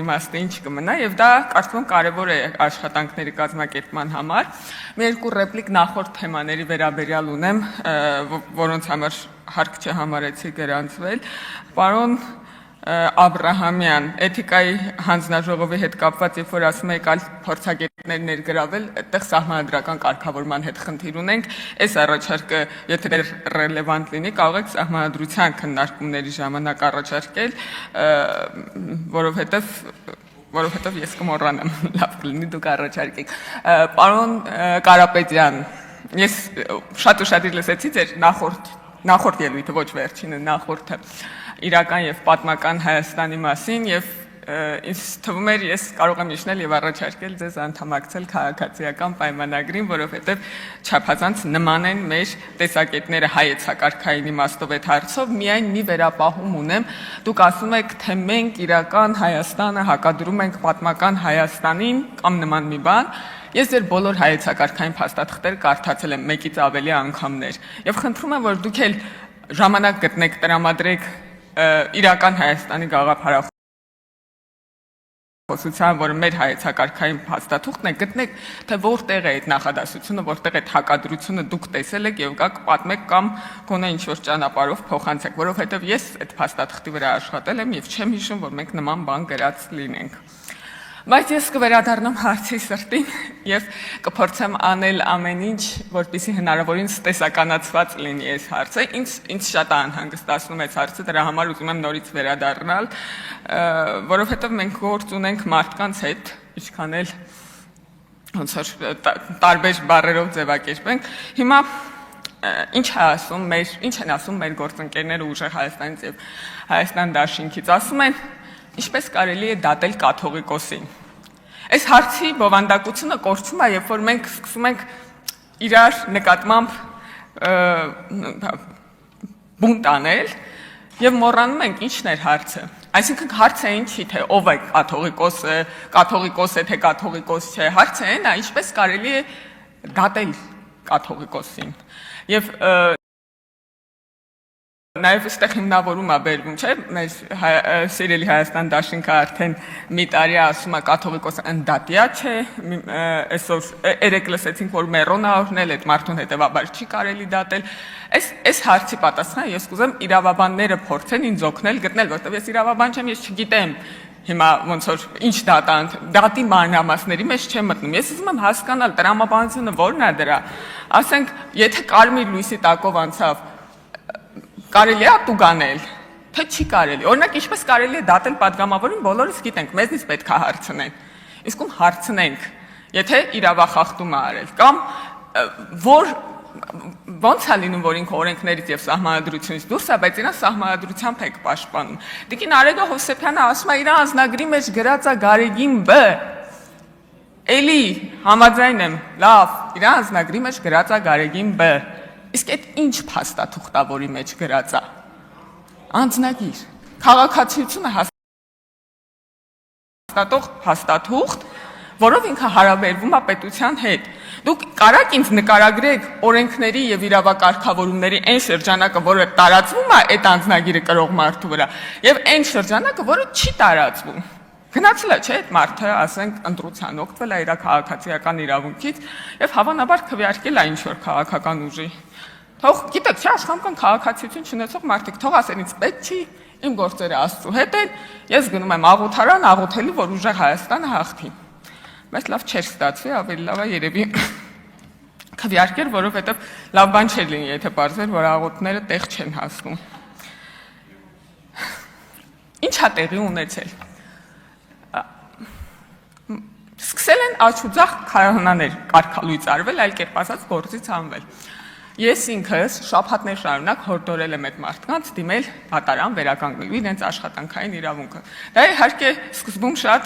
իմաստը ինչ կմնա, եւ դա կարծում եմ կարեւոր է աշխատանքների կազմակերպման համար։ Մի երկու ռեպլիկ նախորդ թեմաների վերաբերյալ ունեմ, որոնց համար հարկ չհամարեցի գրանցվել։ Պարոն Աբրահամյան, էթիկայի հանձնաժողովի հետ կապված, երբ որ ասում եք այլ փորձագետներ ներգրավել, այդտեղ սահմանադրական կարգավորման հետ խնդիր ունենք, այս առաջարկը, եթե ռելևանտ լինի, կարող եք սահմանադրության քննարկումների ժամանակ առաջարկել, որովհետև ես կմոռանամ, լավ կլինի դուք առաջարկեք։ Պարոն Կարապետյան, ես շատ ուշադիր լսեցի ձեր նախորդ ելույթը, ոչ վերջինը, նախորդը իրական եւ պատմական Հայաստանի մասին եւ ինձ թվում էր ես կարող եմ իջնել եւ առաջարկել ձեզ անդամակցել քաղաքացիական պայմանագրին, որովհետեւ չափազանց նման են մեր տեսակետները հայեցակարգային իմաստով այդ հարցով, միայն մի վերապահում ունեմ, դուք ասում եք, թե մենք իրական Հայաստանը հակադրում ենք պատմական Հայաստանին կամ նման մի բան։ Ես ձեր բոլոր հայեցակարգային փաստաթղթերը կարդացել եմ մեկից ավելի անգամներ եւ խնդրում եմ, որ դուք էլ ժամանակ գտնեք, տրամադրեք իրական Հայաստանի գաղափարախոսության, որը մեր հայեցակարգային փաստաթուղթն է, գտնեք, թե որտեղ է այդ նախադասությունը, որտեղ այդ հակադրությունը դուք տեսել եք եւ կաք պատմեք կամ գոնե ինչ-որ ճանապարհով փոխանցեք, որովհետեւ ես այդ փաստաթղթի վրա աշխատել եմ եւ չեմ հիշում, որ մենք նման բան գրած լինենք։ Բայց ես կվերադառնամ հարցի սրտին եւ կփորձեմ անել ամեն ինչ, որպեսզի հնարավորինս տեսականացված լինի այս հարցը։ Ինձ շատ անհանգստացնում է այս հարցը, դրա համար ուզում եմ նորից վերադառնալ, որովհետեւ մենք գործ ունենք մարդկանց հետ, ինչքան էլ ոնց որ տարբեր բառերով ձևակերպենք։ Հիմա ինչ են ասում մեր գործընկերները ուժեղ Հայաստանից եւ Հայաստան դաշինքից, ասում են ինչպես կարելի է դատել կաթողիկոսին։ Այս հարցի բովանդակությունը կորչում է, երբ որ մենք սկսում ենք իրար նկատմամբ բունտ անել եւ մոռանում ենք ինչն էր հարցը։ Այսինքն հարցը ինչի թե ով է կաթողիկոսը, կաթողիկոս է թե կաթողիկոս չէ, հարցը այն է, ինչպես կարելի է դատել կաթողիկոսին։ Եվ Նաև այստեղ հիմնավորում է բերվում, չէ՞, մեր սիրելի Հայաստան դաշինքը արդեն մի տարի ասում է կաթողիկոսը ընդդատյա չէ, այսօր երեք լսեցինք, որ Մերոնը օրհնել այդ մարդուն հետևաբար չի կարելի դատել։ Այս հարցի պատասխանը ես կուզեմ իրավաբանները փորձեն ինձ օգնել գտնել, որտեղ ես իրավաբան չեմ, ես չգիտեմ հիմա ոնց որ ինչ դատի մանրամասների մեջ չեմ մտնում։ Ես ուզում եմ հասկանալ տրամաբանությունը որն է դրա։ Ասենք, եթե կարմիր լույսի տակով անցավ կարելի է տուգանել, թե չի կարելի։ Օրինակ, ինչպես կարելի է դատել պատգամավորին, բոլորս գիտենք, մեզնից պետք է հարցնեն։ Իսկ ում հարցնենք, եթե իրավախախտում է արել, կամ ոնց է լինում, որ ինքը օրենքներից եւ սահմանադրությունից դուրս է, բայց իրան սահմանադրությամբ եք պաշտպանում։ Տիկին Արեգա Հովսեփյանը ասում է, իր անձնագրի մեջ գրած է Գարեգին Բ։ Էլի համաձայն եմ, լավ, իր անձնագրի մեջ գրած է Գարեգին Բ։ Իսկ այդ ինչ փաստաթուղթավորի մեջ գրած է։ Անձնագիր, քաղաքացիությունը հաստատող փաստաթուղթ, որով ինքը հարաբերվում է պետության հետ։ Դուք կարաք ինձ նկարագրեք օրենքների եւ իրավակարգավորումների այն շրջանակը, որը տարածվում է այդ անձնագիրը կրող մարդու վրա, եւ այն շրջանակը, որը չի տարածվում։ Գնացել է, չէ՞, այդ մարդը, ասենք, ընտրության օգտվել է իր քաղաքացիական իրավունքից եւ հավանաբար քվեարկել է ինչ-որ քաղաքական ուժի։ Թող գիտեք, չէ, աշխատանքան քաղաքացիություն չունեցող մարդիկ, թող ասեն ինձ պետք չի, իմ գործերը Աստծո հետ են, ես գնում եմ աղոթարան, աղոթելու, որ ուժեղ Հայաստանը հաղթի։ Բայց լավ չէր ստացվի, ավելի լավ է երևի քվեարկեր, որովհետեւ լավ բան չէր լինի, եթե պարզեր, որ աղոթները տեղ չեն հասնում։ Ինչ է տեղի ունեցել։ Սկսել են աչուձախ քահանաներ կարգալույծ արվել, այլ կերպ ասած գործից հանվել։ Ես ինքս շաբաթներ շարունակ հորդորել եմ այդ մարդկանց դիմել դատարան վերականգնելու իրենց աշխատանքային իրավունքը։ Դա իհարկե սկզբում շատ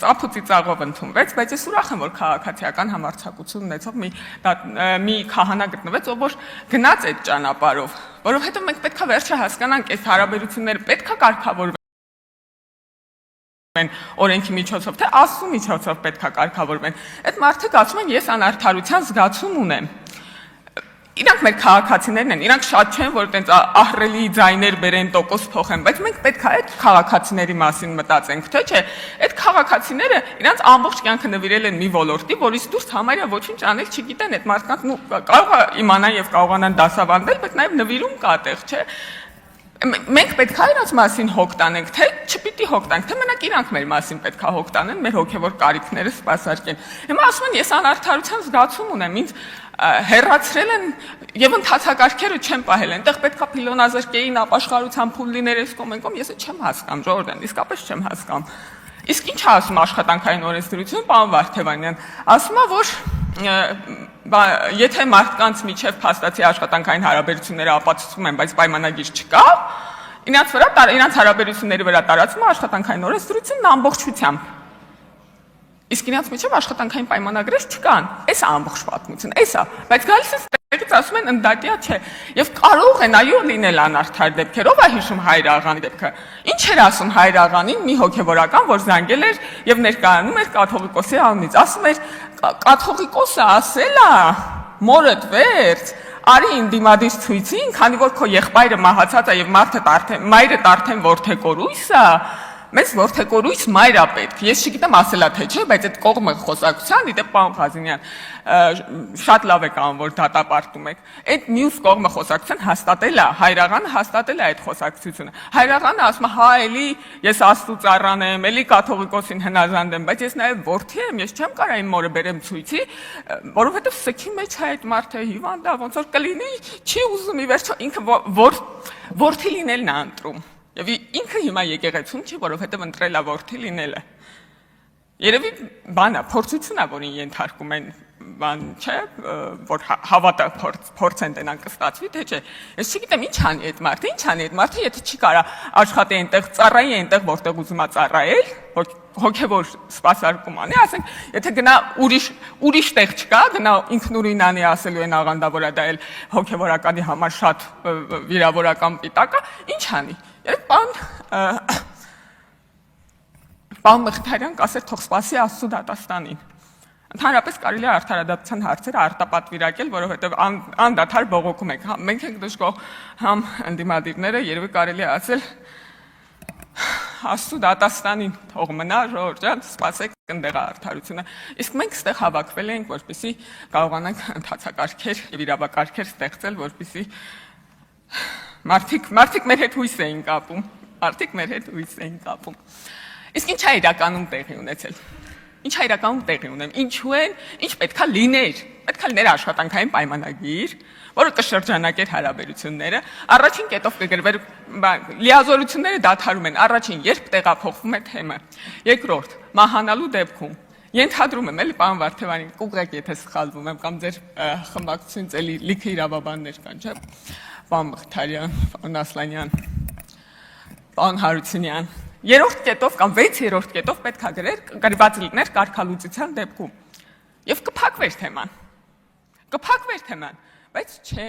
ծափուցիծաղով ընդունվեց, բայց ես ուրախ եմ, որ քաղաքացիական համարձակություն ունեցող մի քահանա գտնվեց, ով որ գնաց այդ ճանապարհով, որովհետև մենք պետք է վերջը հասկանանք, այս հարաբերությունները պետք է կարգավորվեն օրենքի միջոցով, թե Աստծո միջոցով պետք է կարգավորվեն։ Այդ մարդիկ ասում են, ես անարդարության զգացում ունեմ։ իրանք մեր քաղաքացիներն են, իրանք շատ չեն, որ այտենց ահռելի ձայներ բերեն, տոկոս փոխեն, բայց մենք պետք է այդ քաղաքացիների մասին մտածենք, թե չէ, այդ քաղաքացիները իրանք ամբողջ կյանքը նվիրել են մի ոլորտի, որից դուրս համարյա ոչինչ անել չգիտեն, այդ մարդկանց կարող է իմանան եւ կարողանան դասավանդել, բայց նաեւ նվիրում կա տեղ, չէ։ Մենք պետք է իրանց մասին հոգ տանենք, թե չպիտի հոգ տանենք, թե մենակ իրանք մեր մասին պետք է հոգ տանեն, մեր հոգևոր կարիքները սպասարկեն։ Հիմա ասում են, ես անարդարության զգացում ունեմ, ինձ հեռացրել են եւ ընթացակարգերը չեն պահել, այնտեղ պետք է փիլոնազրկեին ապաշխարության փուլ լիներ այս կողմ, ես չեմ հասկանում, Ժողովուրդ, իսկապես չեմ հասկանում։ Իսկ ինչ է ասում աշխատանքային օրենսդրությունը, պարոն Վարդևանյան, ասում է, որ եթե մարդկանց միջև փաստացի աշխատանքային հարաբերությունները ապացուցվում են, բայց պայմանագիր չկա, իրանց հարաբերությունների վրա տարածվում է աշխատանքային օրենսդրությունն ամբողջությամբ։ Իսկ իրանց միջև աշխատանքային պայմանագրեր չկան։ Էս է ամբողջ պատմությունը, էս է, բայց գալիս է տեղից ասում են ընդդատյա չէ։ Եվ կարող են այո լինել անարդար դեպքեր, ով է հիշում Հայր աղանի դեպքը։ Ինչ էր ասում Հայր աղանին մի հոգևորական, որ զանգել էր եւ ներկայանում էր կաթողիկոսի անունից, ասում էր կաթողիկոսը ասել է մորդ վերջ արի ինդիմադիր ցույցին, քանի որ քո եղբայրը մահացած է եւ մայրդ արդեն որդեկորույս է, մեզ որդեկորույս մայր է պետք։ Ես չգիտեմ ասելա թե չէ, բայց այդ կողմը խոսակցության, դիտե պարոն Ղազինյան, շատ լավ եք անում, որ դատապարտում եք։ Այդ մյուս կողմը խոսակցության հաստատել է, Հայրաղանը հաստատել է այդ խոսակցությունը։ Հայրաղանը ասում է, հա, էլի ես Աստծո ծառան եմ, էլի կաթողիկոսին հնազանդ եմ, բայց ես նաև որդի եմ, ես չեմ կարող իմ մորը բերեմ ցույցի, որովհետև սքի մեջ է այդ մարդը հիվանդ է, ոնց որ կլինի, չի ուզում ի վերջո ինքը որդի լինելն է ընտրում։ Եվ ինքը հիմա եկեղեցում չի, որովհետև ընտրել է որդի լինելը։ Երևի բան է, փորձություն է, որին ենթարկում են, բան չէ, որ հավատը փորձեն տենան կստացվի, թե չէ։ Ես չգիտեմ ինչ անի այդ մարդը, եթե չի կարա աշխատի այնտեղ ծառայի, այնտեղ որտեղ ուզում է ծառայել, հոգևոր սպասարկում անի, ասենք, եթե գնա ուրիշ տեղ չկա, գնա ինքնուրույն անի ասելու են աղանդա, որ դա էլ հոգևորականի համար շատ վիրավորական պիտակ է, ինչ անի։ Պարոն Մխիթարյան կասեր թող սպասի Աստծո դատաստանին։ Ընդհանրապես կարելի է արդարադատության հարցերը արտապատվիրակել, որովհետև անդադար բողոքում եք։ Մենք ենք դժգոհ համ ընդդիմադիրները, երևի կարելի է ասել Աստծո դատաստանին թող մնա, Ժողովուրդ ջան, սպասեք ընդեղ արդարությունը։ Իսկ մենք ստեղ հավաքվել ենք, որպեսզի կարողանանք ընթացակարգեր եւ իրավակարգեր ստեղծել, որպեսզի մարդիկ մեր հետ հույս էին կապում։ Իսկ ինչ է իրականում տեղի ունեցել։ Ինչ է իրականում տեղի ունեմ։ Ինչու են, ինչ պետքա լիներ։ Պետքա լիներ աշխատանքային պայմանագիր, որը կշրջանակեր հարաբերությունները, առաջին կետով կգրվեր լիազորությունները դադարում են, առաջին երբ տեղափոխվում է թեմը։ Երկրորդ, մահանալու դեպքում ենթադրում եմ, էլի պարոն Վարդևանյան, կուղղեք, եթե սխալվում եմ, կամ ձեր խմբակցությունից էլի լիքը իրավաբաններ կան, չէ՞։ Պարոն Մխիթարյան, պարոն Ասլանյան, պարոն Հարությունյան, երրորդ կետով կամ 6-րդ կետով պետք է գրված լիներ կարգալուծության դեպքում։ Եվ կփակվեր թեման, բայց չէ։